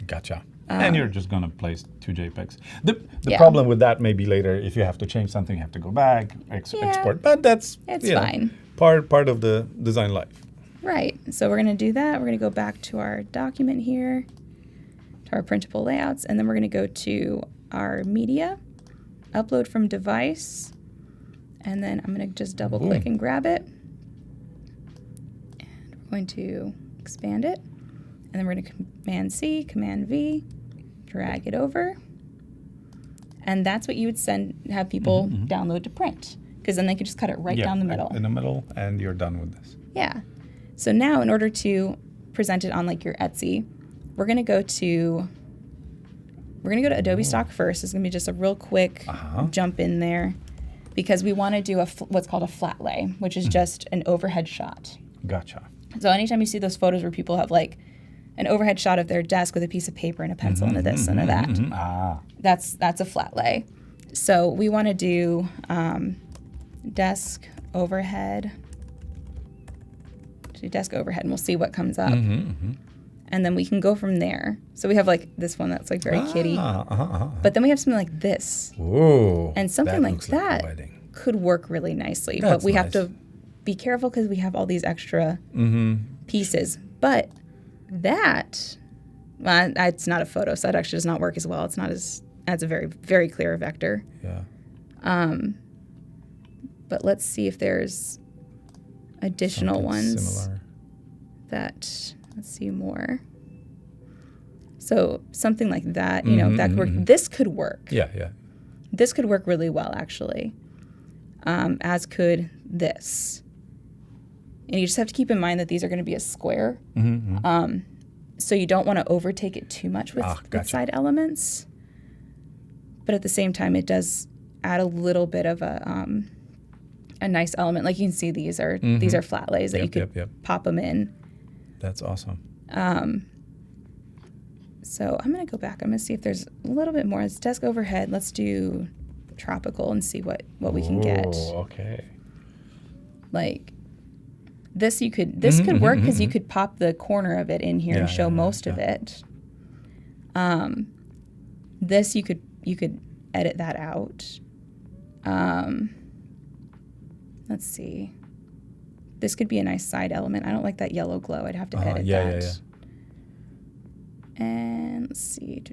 Gotcha. And you're just going to place 2 JPEGs. The problem with that maybe later, if you have to change something, you have to go back, export. But that's fine. Part of the design life. Right. So we're going to do that. We're going to go back to our document here, to our printable layouts, and then we're going to go to our media, upload from device, and then I'm going to just double click and grab it. And we're going to expand it. And then we're going to Command C, Command V, drag it over. And that's what you would have people download to print, because then they could just cut it right down the middle. In the middle, and you're done with this. Yeah. So now in order to present it on like your Etsy, we're going to go to Adobe Stock first. It's going to be just a real quick jump in there, because we want to do what's called a flat lay, which is just an overhead shot. Gotcha. So anytime you see those photos where people have like an overhead shot of their desk with a piece of paper and a pencil and a this and a that, that's a flat lay. So we want to do desk overhead, and we'll see what comes up. And then we can go from there. So we have like this one that's like very kitty. But then we have something like this. Ooh, and something like that could work really nicely. But we have to be careful because we have all these extra pieces. But that, it's not a photo, so that actually does not work as well. It's not adds a very, very clear vector. Yeah. But let's see if there's additional ones similar. Let's see more. So something like that, that could work. This could work. Yeah. This could work really well, actually, as could this. And you just have to keep in mind that these are going to be a square. So you don't want to overtake it too much with side elements. But at the same time, it does add a little bit of a nice element. Like you can see, these are flat lays that you could pop them in. That's awesome. So I'm going to go back. I'm going to see if there's a little bit more. It's desk overhead. Let's do tropical and see what we can get. Okay. Like this could work because you could pop the corner of it in here and show most of it. This you could edit that out. Let's see. This could be a nice side element. I don't like that yellow glow. I'd have to edit that. Yeah. And let's see.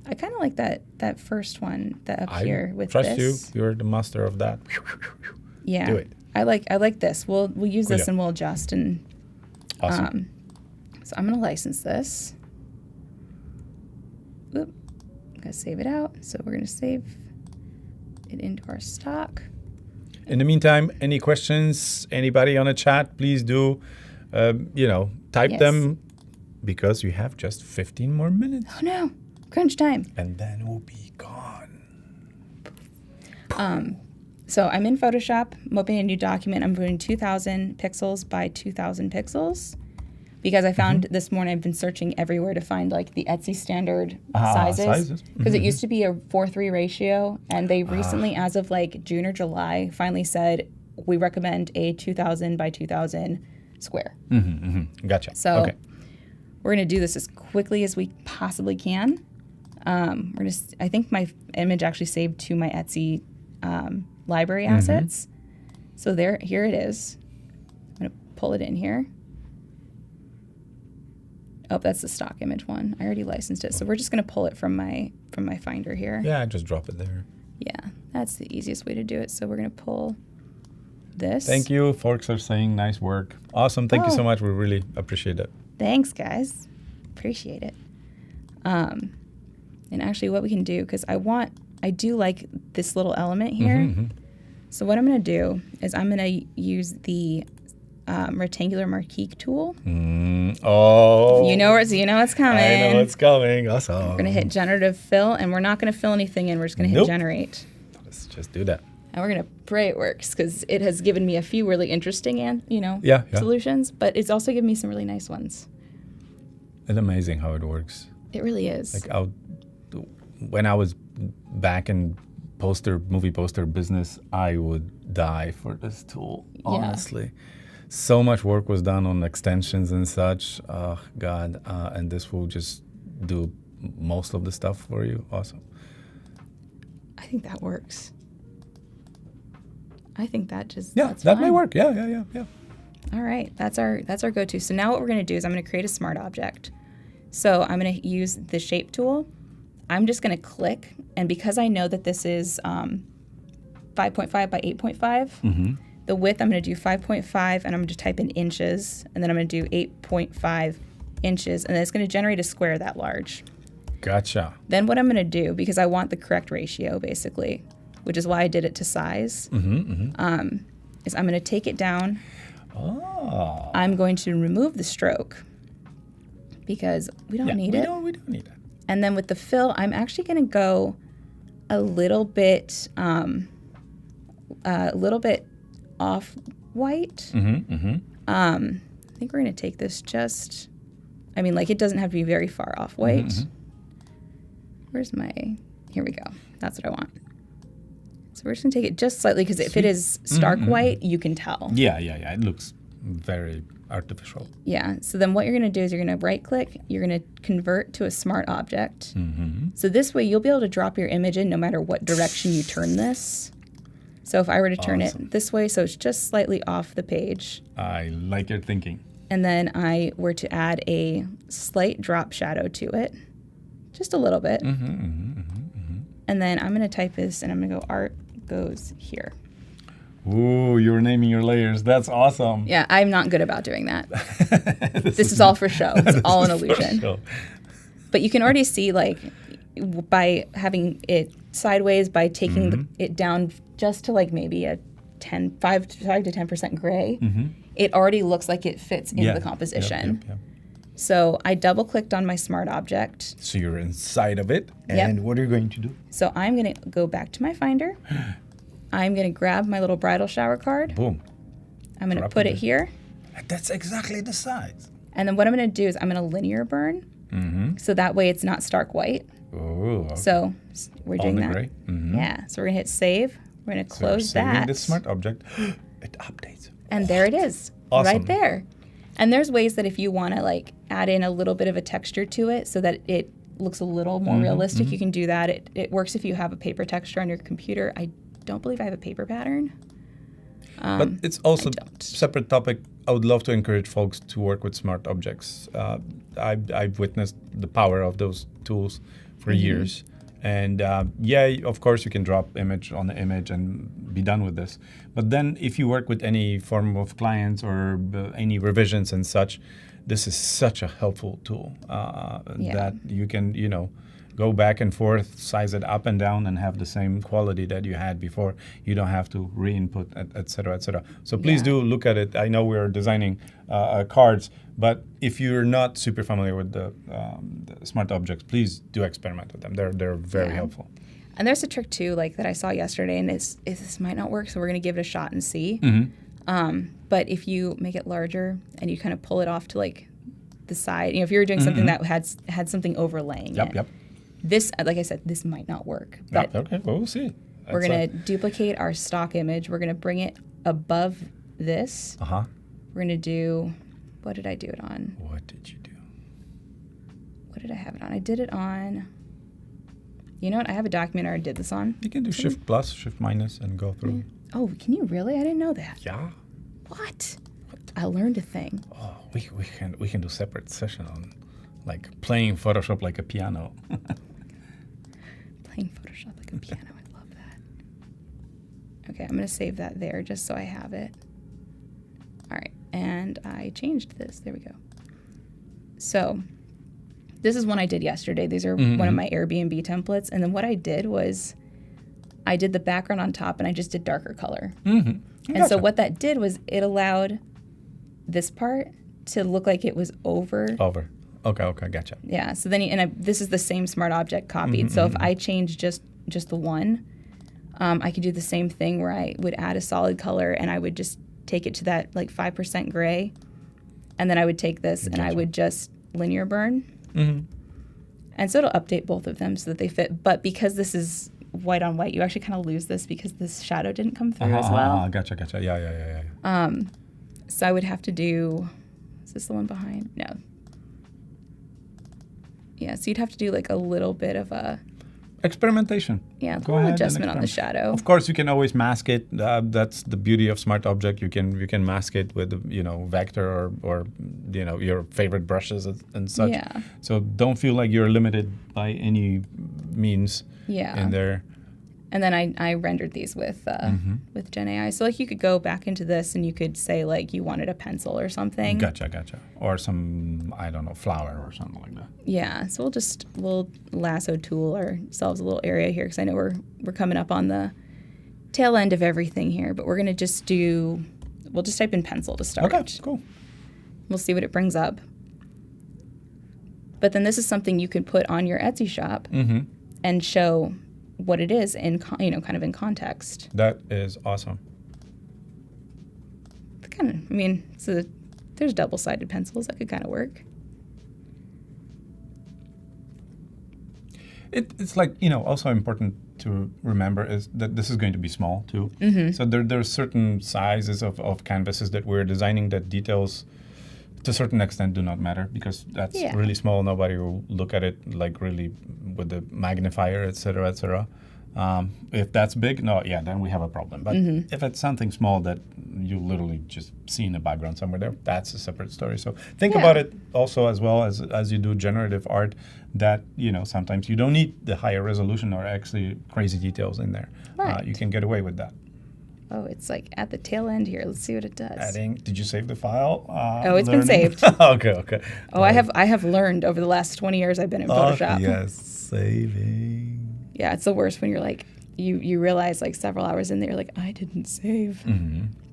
I kind of like that first one up here with this. I trust you. You're the master of that. Yeah. Do it. I like this. We'll use this and we'll adjust. And awesome. So I'm going to license this. Oop. I'm going to save it out. So we're going to save it into our stock. In the meantime, any questions, anybody on the chat, please do, type them, because you have just 15 more minutes. Oh, no. Crunch time. And then we'll be gone. So I'm in Photoshop. I'm opening a new document. I'm doing 2,000 pixels by 2,000 pixels, because I found this morning I've been searching everywhere to find like the Etsy standard sizes. Because it used to be a 4:3 ratio, and they recently, as of like June or July, finally said we recommend a 2,000 by 2,000 square. Gotcha. So we're going to do this as quickly as we possibly can. I think my image actually saved to my Etsy library assets. So here it is. I'm going to pull it in here. Oh, that's the stock image one. I already licensed it. So we're just going to pull it from my Finder here. Yeah, just drop it there. Yeah, that's the easiest way to do it. So we're going to pull this. Thank you. Folks are saying nice work. Awesome. Thank you so much. We really appreciate it. Thanks, guys. Appreciate it. And actually what we can do, because I do like this little element here. So what I'm going to do is I'm going to use the rectangular marquee tool. Oh. You know it's coming. I know it's coming. Awesome. We're going to hit generative fill, and we're not going to fill anything in. We're just going to hit generate. Let's just do that. And we're going to pray it works, because it has given me a few really interesting solutions, but it's also given me some really nice ones. It's amazing how it works. It really is. Like when I was back in movie poster business, I would die for this tool, honestly. So much work was done on extensions and such. Oh, God. And this will just do most of the stuff for you. Awesome. I think that works. I think that just that's that fine. May work. Yeah. All right, that's our go-to. So now what we're going to do is I'm going to create a smart object. So I'm going to use the shape tool. I'm just going to click, and because I know that this is 5.5 by 8.5, the width I'm going to do 5.5, and I'm going to type in inches, and then I'm going to do 8.5 inches, and then it's going to generate a square that large. Gotcha. Then what I'm going to do, because I want the correct ratio, basically, which is why I did it to size, is I'm going to take it down. Oh. I'm going to remove the stroke because we don't need it. We don't need it. And then with the fill, I'm actually going to go a little bit off white. I think we're going to take this it doesn't have to be very far off white. Here we go. That's what I want. So we're just going to take it just slightly, because if it is stark white, you can tell. Yeah. It looks very artificial. Yeah. So then what you're going to do is you're going to right-click. You're going to convert to a smart object. So this way you'll be able to drop your image in no matter what direction you turn this. So if I were to turn it this way, so it's just slightly off the page. I like your thinking. And then I were to add a slight drop shadow to it, just a little bit. And then I'm going to type this, and I'm going to go art goes here. Ooh, you're naming your layers. That's awesome. Yeah, I'm not good about doing that. This is all for show. It's all an illusion. But you can already see, by having it sideways, by taking it down just to maybe a 5 to 10% gray, it already looks like it fits into the composition. Yep. So I double-clicked on my smart object. So you're inside of it, and what are you going to do? So I'm going to go back to my Finder. I'm going to grab my little bridal shower card. Boom. I'm going to put it here. That's exactly the size. And then what I'm going to do is I'm going to linear burn. So that way it's not stark white. Oh. Okay. So we're doing that. Gray. Yeah. So we're going to hit save. We're going to close saving that. The smart object. It updates. And there it is. Awesome. Right there. And there's ways that if you want to add in a little bit of a texture to it so that it looks a little more realistic, you can do that. It works if you have a paper texture on your computer. I don't believe I have a paper pattern. But it's also a separate topic. I would love to encourage folks to work with smart objects. I've witnessed the power of those tools for years. And of course, you can drop image on the image and be done with this. But then if you work with any form of clients or any revisions and such, this is such a helpful tool that you can, go back and forth, size it up and down, and have the same quality that you had before. You don't have to re-input, et cetera, et cetera. So please do look at it. I know we're designing cards, but if you're not super familiar with the smart objects, please do experiment with them. They're very helpful. And there's a trick too, that I saw yesterday, and this might not work, so we're going to give it a shot and see. But if you make it larger and you kind of pull it off to the side, if you were doing something that had something overlaying it. Yep. This, like I said, this might not work. But okay, well, we'll see. We're going to duplicate our stock image. We're going to bring it above this. We're going to do, what did I do it on? What did you do? What did I have it on? I did it on, you know what? I have a document I already did this on. You can do Shift plus, Shift minus, and go through. Oh, can you really? I didn't know that. Yeah. What? I learned a thing. Oh, we can do separate session like playing Photoshop like a piano. Playing Photoshop like a piano. I love that. Okay, I'm going to save that there just so I have it. All right, and I changed this. There we go. So this is one I did yesterday. These are one of my Airbnb templates. And then what I did was I did the background on top and I just did darker color. And so what that did was it allowed this part to look like it was over. Okay, gotcha. Yeah, so then, this is the same smart object copied. So if I change just the one, I could do the same thing where I would add a solid color and I would just take it to that like 5% gray. And then I would take this and I would just linear burn. And so it'll update both of them so that they fit. But because this is white on white, you actually kind of lose this because this shadow didn't come through as well. Gotcha. Yeah. So I would have to do, is this the one behind? No. Yeah, so you'd have to do like a little bit of a experimentation. Yeah, a little adjustment on the shadow. Of course, you can always mask it. That's the beauty of Smart Object. You can mask it with vector or your favorite brushes and such. Yeah. So don't feel like you're limited by any means. Yeah. In there. And then I rendered these with Gen AI. So like you could go back into this and you could say like you wanted a pencil or something. Gotcha. Or some, I don't know, flower or something like that. Yeah. So we'll lasso tool ourselves a little area here because I know we're coming up on the tail end of everything here. But we're gonna we'll just type in pencil to start. Okay, cool. We'll see what it brings up. But then this is something you could put on your Etsy shop and show what it is in kind of in context. That is awesome. So there's double-sided pencils that could kind of work. It's like also important to remember is that this is going to be small too. So there's certain sizes of canvases that we're designing that details to a certain extent do not matter because that's really small. Nobody will look at it like really with the magnifier, et cetera. If that's big, then we have a problem. But if it's something small that you literally just see in the background somewhere there, that's a separate story. So think about it also as well as you do generative art that, sometimes you don't need the higher resolution or actually crazy details in there. Right. You can get away with that. Oh, it's like at the tail end here. Let's see what it does. Did you save the file? It's been saved. Okay. Oh, I have learned over the last 20 years I've been in Photoshop. Yes, saving. Yeah, it's the worst when you're like, you realize like several hours in there, you're like, I didn't save.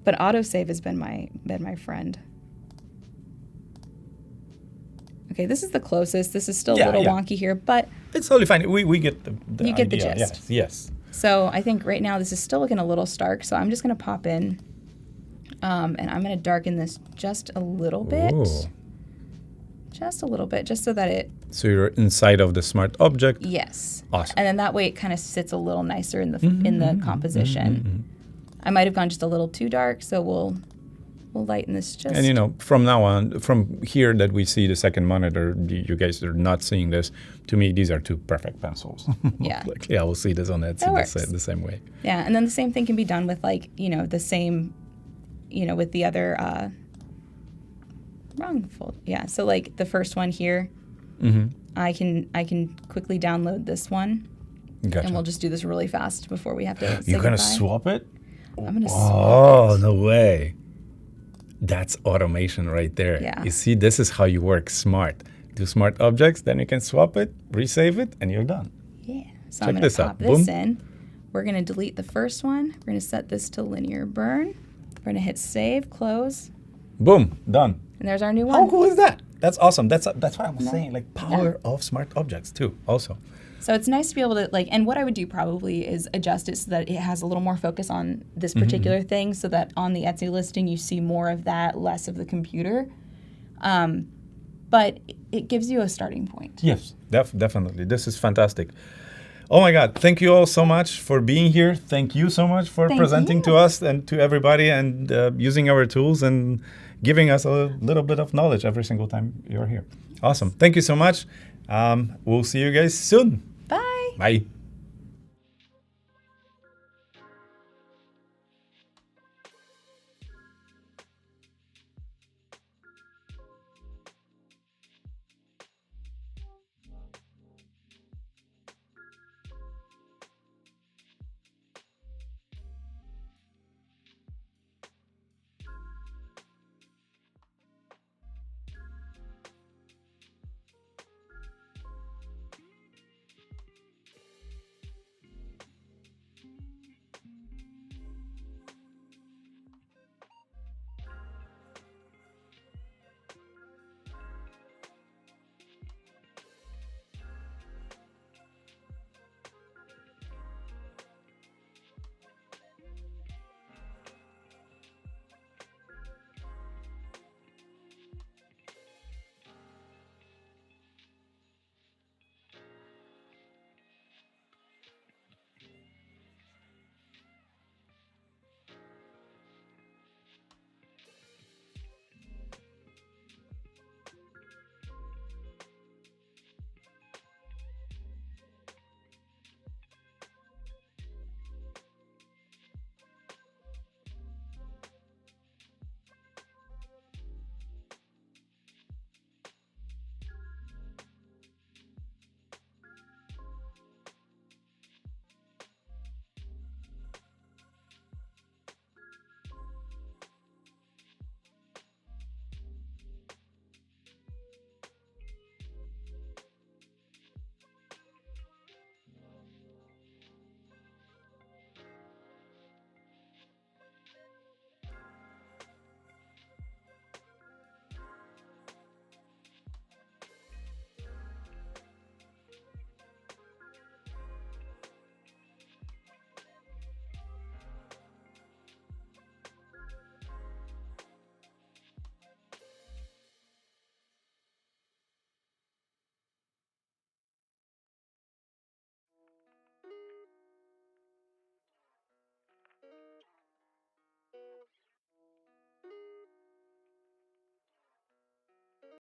But autosave has been my friend. Okay, this is the closest. This is still a little wonky here, but it's totally fine. We get the you idea. Get the gist. Yes. So I think right now this is still looking a little stark, so I'm just going to pop in and I'm going to darken this just a little bit. Ooh. Just a little bit, just so that it... So you're inside of the Smart Object? Yes. Awesome. And then that way it kind of sits a little nicer in the composition. I might have gone just a little too dark, so we'll lighten this just... And from now on, from here that we see the second monitor, you guys are not seeing this. To me, these are two perfect pencils. Yeah. We'll see this on Etsy the same way. Yeah, and then the same thing can be done with the same, with the other... wrong fold. Yeah, so like the first one here, I can quickly download this one. Gotcha. And we'll just do this really fast before we have to say You're going to goodbye. swap it? I'm going to swap it. Oh, no way. That's automation right there. Yeah. You see, this is how you work smart. Do smart objects, then you can swap it, resave it, and you're done. Yeah. So Check I'm going this to out. pop this Boom. in. We're going to delete the first one. We're going to set this to linear burn. We're going to hit save, close. Boom, done. And there's our new one. How cool is that? That's awesome. That's why I was saying, like, power of smart objects too, also. So it's nice to be able to, and what I would do probably is adjust it so that it has a little more focus on this particular thing so that on the Etsy listing you see more of that, less of the computer. But it gives you a starting point. Yes, definitely. This is fantastic. Oh my God, thank you all so much for being here. Thank you so much for presenting to us and to everybody and using our tools and giving us a little bit of knowledge every single time you're here. Awesome. Thank you so much. We'll see you guys soon. Bye. Bye.